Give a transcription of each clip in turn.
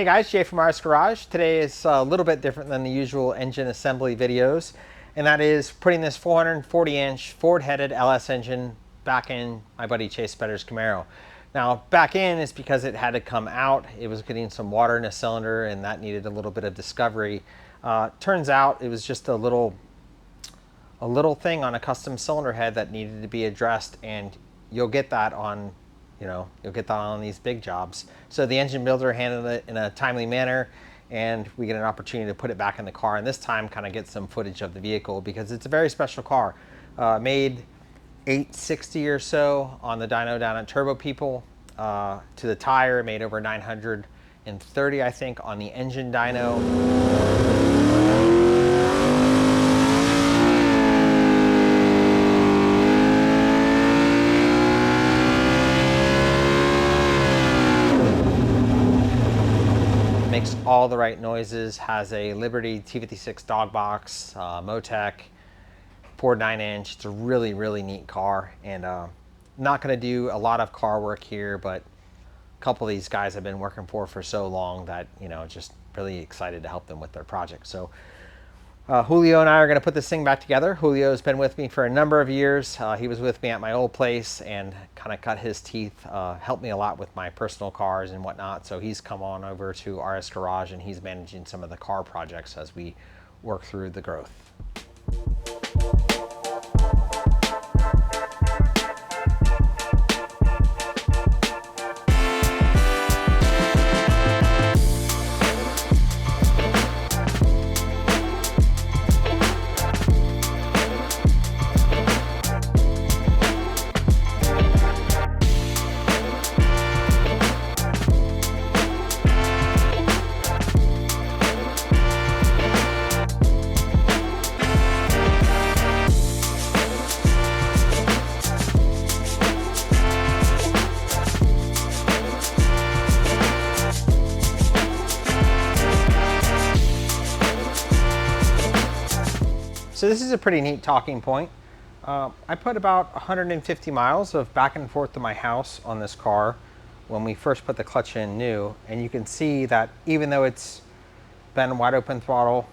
Hey guys, Jay from RS Garage. Today is a little bit different than the usual engine assembly videos, and that is putting this 440-inch Ford-headed LS engine back in my buddy Chase Better's Camaro. Now, back in is because it had to come out. It was getting some water in a cylinder, and that needed a little bit of discovery. Turns out it was just a little thing on a custom cylinder head that needed to be addressed, and you'll get that on these big jobs. So the engine builder handled it in a timely manner, and we get an opportunity to put it back in the car, and this time kind of get some footage of the vehicle because it's a very special car. Made 860 or so on the dyno down at Turbo People. To the tire, made over 930, I think, on the engine dyno. Makes all the right noises, has a Liberty T56 dog box, MoTeC, Ford 9-inch. It's a really, really neat car, and not going to do a lot of car work here, but a couple of these guys I've been working for so long that, just really excited to help them with their project. So Julio and I are going to put this thing back together. Julio's been with me for a number of years. He was with me at my old place and kind of cut his teeth, helped me a lot with my personal cars and whatnot. So he's come on over to RS Garage, and he's managing some of the car projects as we work through the growth. So this is a pretty neat talking point. I put about 150 miles of back and forth to my house on this car when we first put the clutch in new, and you can see that even though it's been wide open throttle,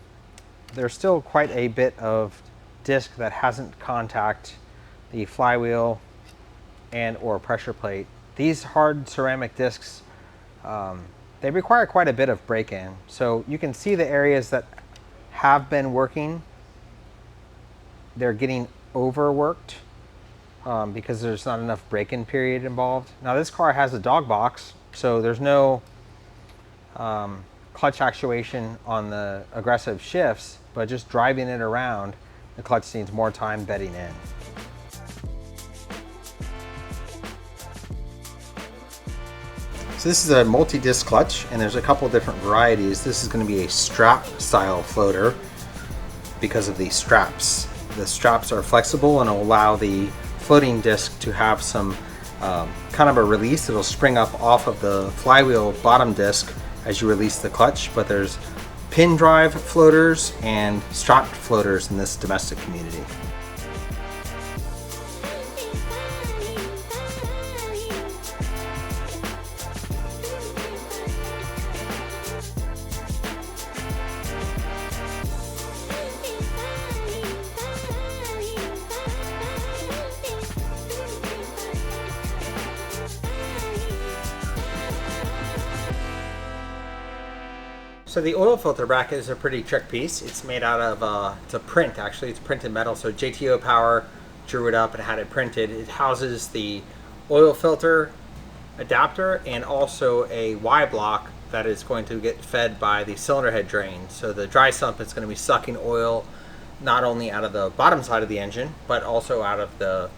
there's still quite a bit of disc that hasn't contacted the flywheel and or pressure plate. These hard ceramic discs, they require quite a bit of break-in. So you can see the areas that have been working, they're getting overworked because there's not enough break-in period involved. Now this car has a dog box, so there's no clutch actuation on the aggressive shifts, but just driving it around, the clutch needs more time bedding in. So this is a multi-disc clutch, and there's a couple different varieties. This is going to be a strap style floater because of these straps. The straps are flexible and will allow the floating disc to have some kind of a release. It'll spring up off of the flywheel bottom disc as you release the clutch, but there's pin drive floaters and strapped floaters in this domestic community. So the oil filter bracket is a pretty trick piece. It's made out of, it's a print actually, it's printed metal. So JTO Power drew it up and had it printed. It houses the oil filter adapter and also a Y block that is going to get fed by the cylinder head drain. So the dry sump is going to be sucking oil not only out of the bottom side of the engine, but also out of the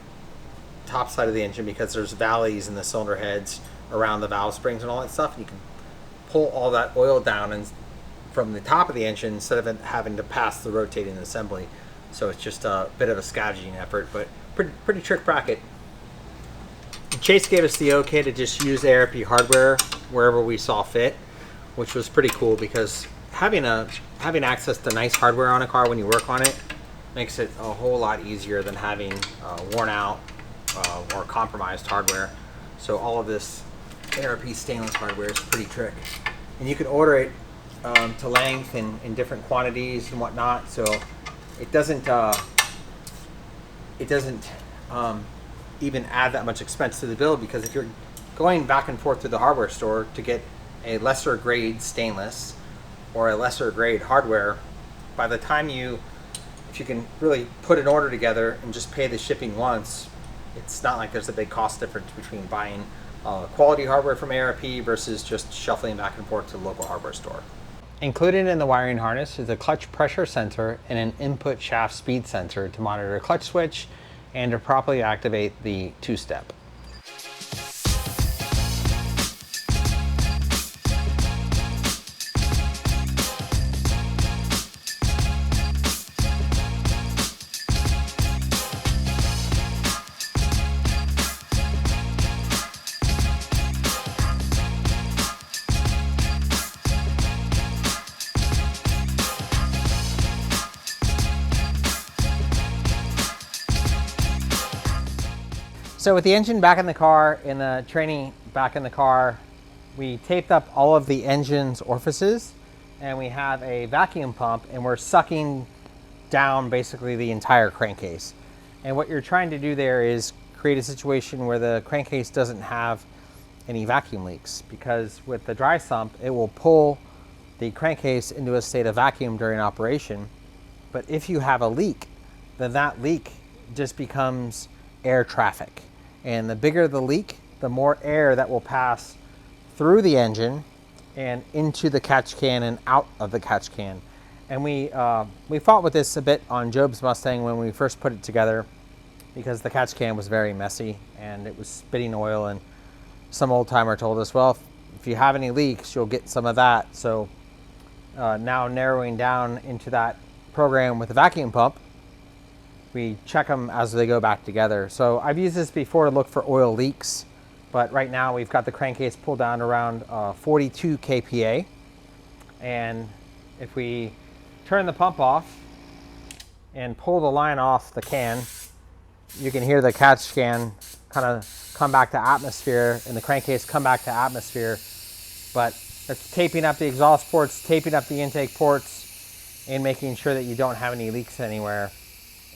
top side of the engine, because there's valleys in the cylinder heads around the valve springs and all that stuff. And you can pull all that oil down and from the top of the engine instead of it having to pass the rotating assembly. So it's just a bit of a scavenging effort, but pretty trick bracket. Chase gave us the okay to just use ARP hardware wherever we saw fit, which was pretty cool because having access to nice hardware on a car when you work on it makes it a whole lot easier than having worn out or compromised hardware. So all of this ARP stainless hardware is pretty trick. and you can order it to length and in different quantities and whatnot. So it doesn't even add that much expense to the build, because if you're going back and forth to the hardware store to get a lesser grade stainless or a lesser grade hardware, by the time if you can really put an order together and just pay the shipping once, it's not like there's a big cost difference between buying quality hardware from ARP versus just shuffling back and forth to the local hardware store. Included in the wiring harness is a clutch pressure sensor and an input shaft speed sensor to monitor a clutch switch and to properly activate the two-step. So with the engine back in the car and the training back in the car, we taped up all of the engine's orifices, and we have a vacuum pump, and we're sucking down basically the entire crankcase. And what you're trying to do there is create a situation where the crankcase doesn't have any vacuum leaks, because with the dry sump, it will pull the crankcase into a state of vacuum during operation. But if you have a leak, then that leak just becomes air traffic. And the bigger the leak, the more air that will pass through the engine and into the catch can and out of the catch can. And we fought with this a bit on Job's Mustang when we first put it together, because the catch can was very messy and it was spitting oil, and some old timer told us, well, if you have any leaks, you'll get some of that. So now narrowing down into that program with the vacuum pump, we check them as they go back together. So I've used this before to look for oil leaks, but right now we've got the crankcase pulled down around 42 kPa. And if we turn the pump off and pull the line off the can, you can hear the catch can kind of come back to atmosphere and the crankcase come back to atmosphere. But it's taping up the exhaust ports, taping up the intake ports, and making sure that you don't have any leaks anywhere.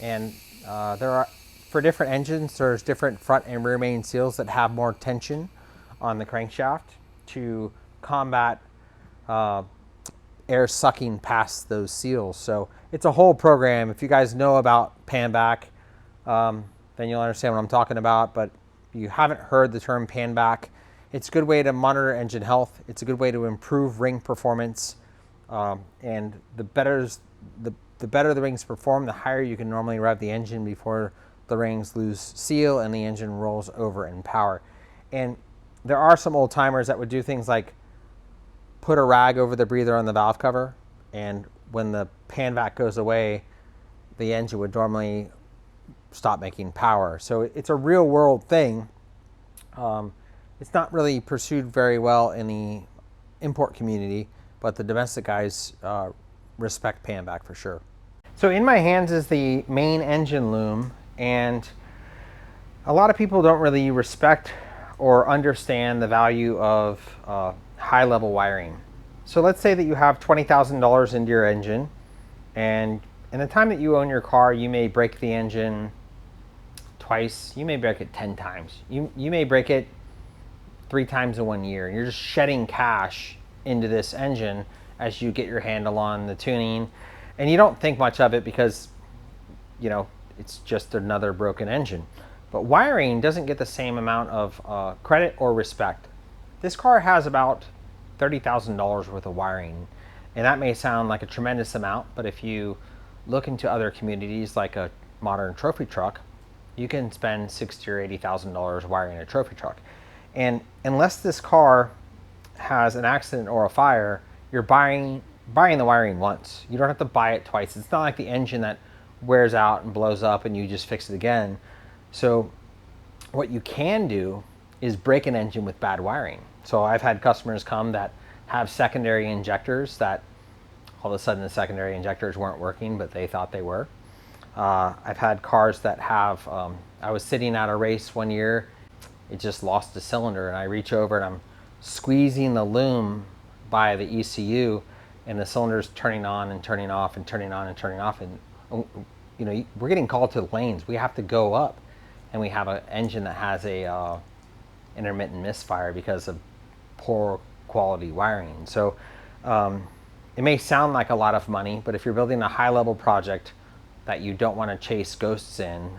And there are, for different engines, there's different front and rear main seals that have more tension on the crankshaft to combat air sucking past those seals. So it's a whole program. If you guys know about pan back, then you'll understand what I'm talking about. But if you haven't heard the term pan back, it's a good way to monitor engine health. It's a good way to improve ring performance. And the better the rings perform, the higher you can normally rev the engine before the rings lose seal and the engine rolls over in power. And there are some old timers that would do things like put a rag over the breather on the valve cover, and when the pan vac goes away, the engine would normally stop making power. So it's a real world thing. It's not really pursued very well in the import community, but the domestic guys respect pan vac for sure. So in my hands is the main engine loom, and a lot of people don't really respect or understand the value of high level wiring. So let's say that you have $20,000 into your engine, and in the time that you own your car, you may break the engine twice, you may break it 10 times. You may break it 3 times in 1 year. You're just shedding cash into this engine as you get your handle on the tuning, and you don't think much of it because, you know, it's just another broken engine. But wiring doesn't get the same amount of credit or respect. This car has about $30,000 worth of wiring, and that may sound like a tremendous amount, but if you look into other communities like a modern trophy truck, you can spend $60,000 or $80,000 wiring a trophy truck. And unless this car has an accident or a fire, you're buying the wiring once. You don't have to buy it twice. It's not like the engine that wears out and blows up and you just fix it again. So what you can do is break an engine with bad wiring. So I've had customers come that have secondary injectors that all of a sudden the secondary injectors weren't working, but they thought they were. I've had cars that have, I was sitting at a race one year, it just lost a cylinder, and I reach over and I'm squeezing the loom by the ECU, and the cylinders turning on and turning off and turning on and turning off, and you know, we're getting called to the lanes. We have to go up, and we have an engine that has a intermittent misfire because of poor quality wiring. So it may sound like a lot of money, but if you're building a high-level project that you don't want to chase ghosts in,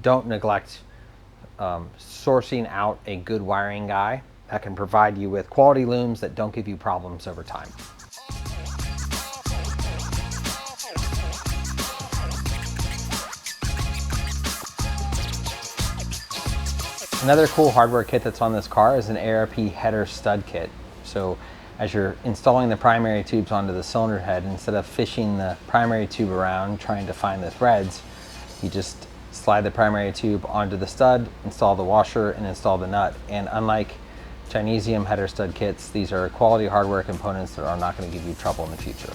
don't neglect sourcing out a good wiring guy that can provide you with quality looms that don't give you problems over time. Another cool hardware kit that's on this car is an ARP header stud kit. So as you're installing the primary tubes onto the cylinder head, instead of fishing the primary tube around trying to find the threads, you just slide the primary tube onto the stud, install the washer, and install the nut. And unlike Chinesium header stud kits, these are quality hardware components that are not going to give you trouble in the future.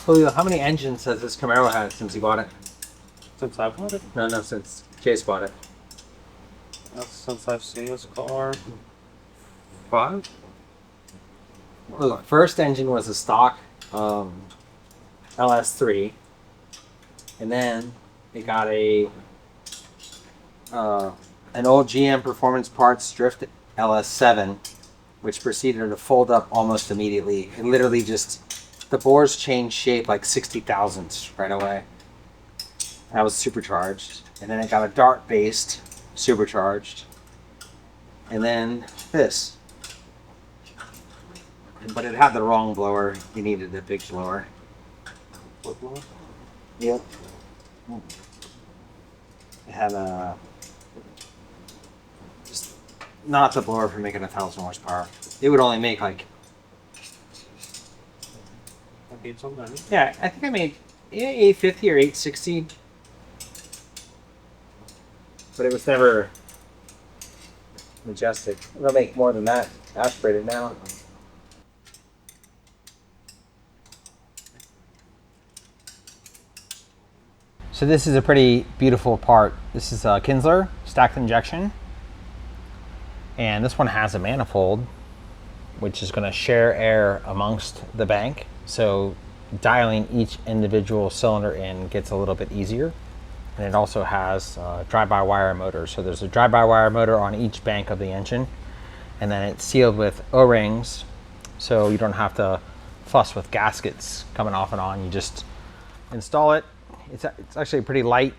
Julio, how many engines has this Camaro had since he bought it? Since I bought it? No, since Chase bought it. Since I've seen this car. 5? Well, the first engine was a stock LS3, and then it got an old GM Performance Parts Drift LS7, which proceeded to fold up almost immediately. It literally just, the bores changed shape like 60 thousandths right away. That was supercharged. And then it got a dart based supercharged. And then this. But it had the wrong blower. You needed a big blower. What blower? Yep. It had a, just not the blower for making 1,000 horsepower. It would only make like, yeah, I think I made 850 or 860, but it was never majestic. It'll make more than that aspirated now. So this is a pretty beautiful part. This is a Kinsler stacked injection, and this one has a manifold which is going to share air amongst the bank. So dialing each individual cylinder in gets a little bit easier. And it also has a drive-by-wire motor. So there's a drive-by-wire motor on each bank of the engine. And then it's sealed with O-rings, so you don't have to fuss with gaskets coming off and on. You just install it. It's actually a pretty light,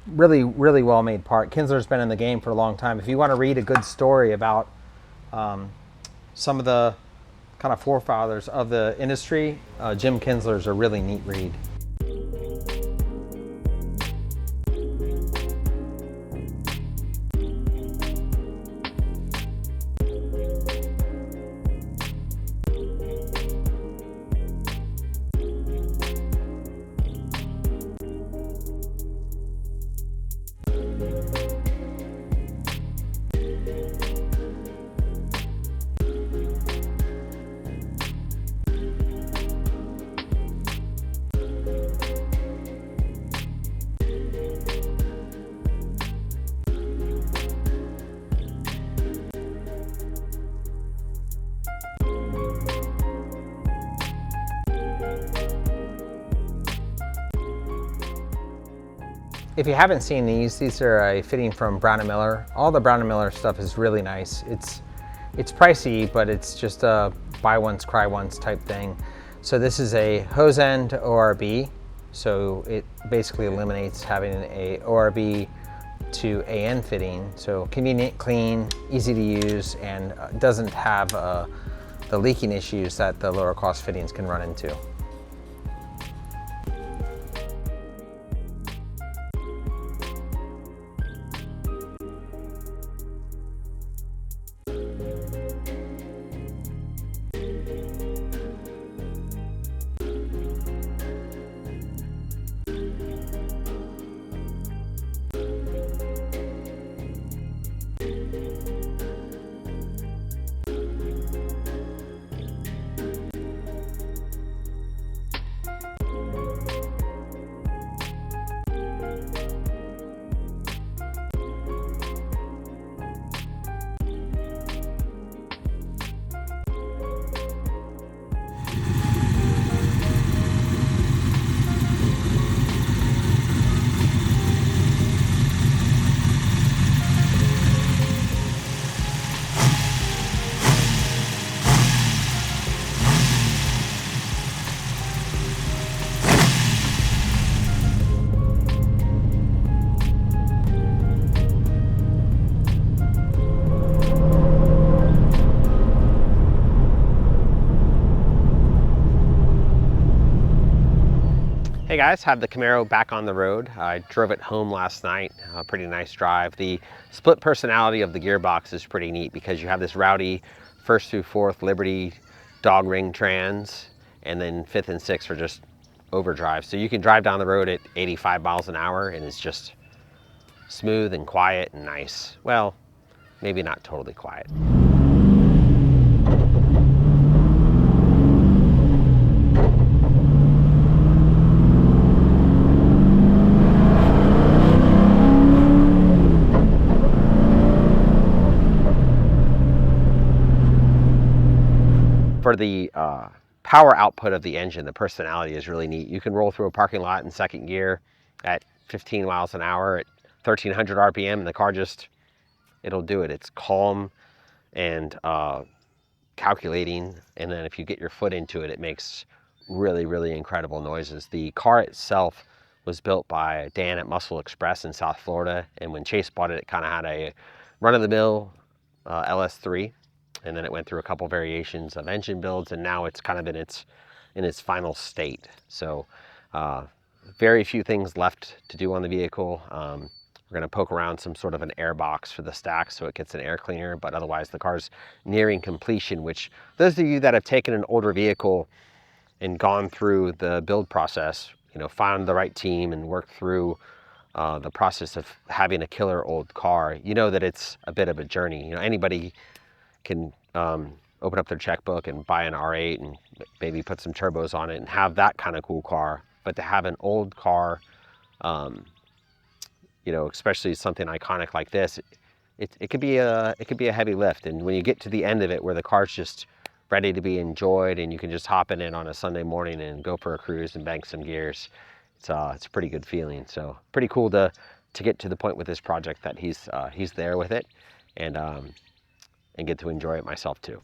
really well made part. Kinsler's been in the game for a long time. If you want to read a good story about some of the kind of forefathers of the industry, Jim Kinsler's a really neat read. If you haven't seen these are a fitting from Brown & Miller. All the Brown & Miller stuff is really nice. It's pricey, but it's just a buy once, cry once type thing. So this is a hose end ORB. So it basically eliminates having a ORB to AN fitting. So convenient, clean, easy to use, and doesn't have the leaking issues that the lower cost fittings can run into. Hey guys, have the Camaro back on the road. I drove it home last night, a pretty nice drive. The split personality of the gearbox is pretty neat because you have this rowdy first through fourth Liberty dog ring trans, and then fifth and sixth are just overdrive. So you can drive down the road at 85 miles an hour and it's just smooth and quiet and nice. Well, maybe not totally quiet. For the power output of the engine, the personality is really neat. You can roll through a parking lot in second gear at 15 miles an hour at 1300 RPM and the car just, it'll do it. It's calm and calculating, and then if you get your foot into it, it makes really, really incredible noises. The car itself was built by Dan at Muscle Express in South Florida, and when Chase bought it, it kind of had a run-of-the-mill LS3, and then it went through a couple variations of engine builds, and now it's kind of in its final state. So very few things left to do on the vehicle. We're going to poke around some sort of an air box for the stack so it gets an air cleaner, but otherwise the car's nearing completion, which those of you that have taken an older vehicle and gone through the build process, you know, found the right team and worked through the process of having a killer old car, you know that it's a bit of a journey. You know, anybody can open up their checkbook and buy an R8 and maybe put some turbos on it and have that kind of cool car, but to have an old car, you know, especially something iconic like this, it could be a heavy lift. And when you get to the end of it, where the car's just ready to be enjoyed, and you can just hop in it on a Sunday morning and go for a cruise and bank some gears, it's a pretty good feeling. So pretty cool to get to the point with this project that he's there with it, and get to enjoy it myself too.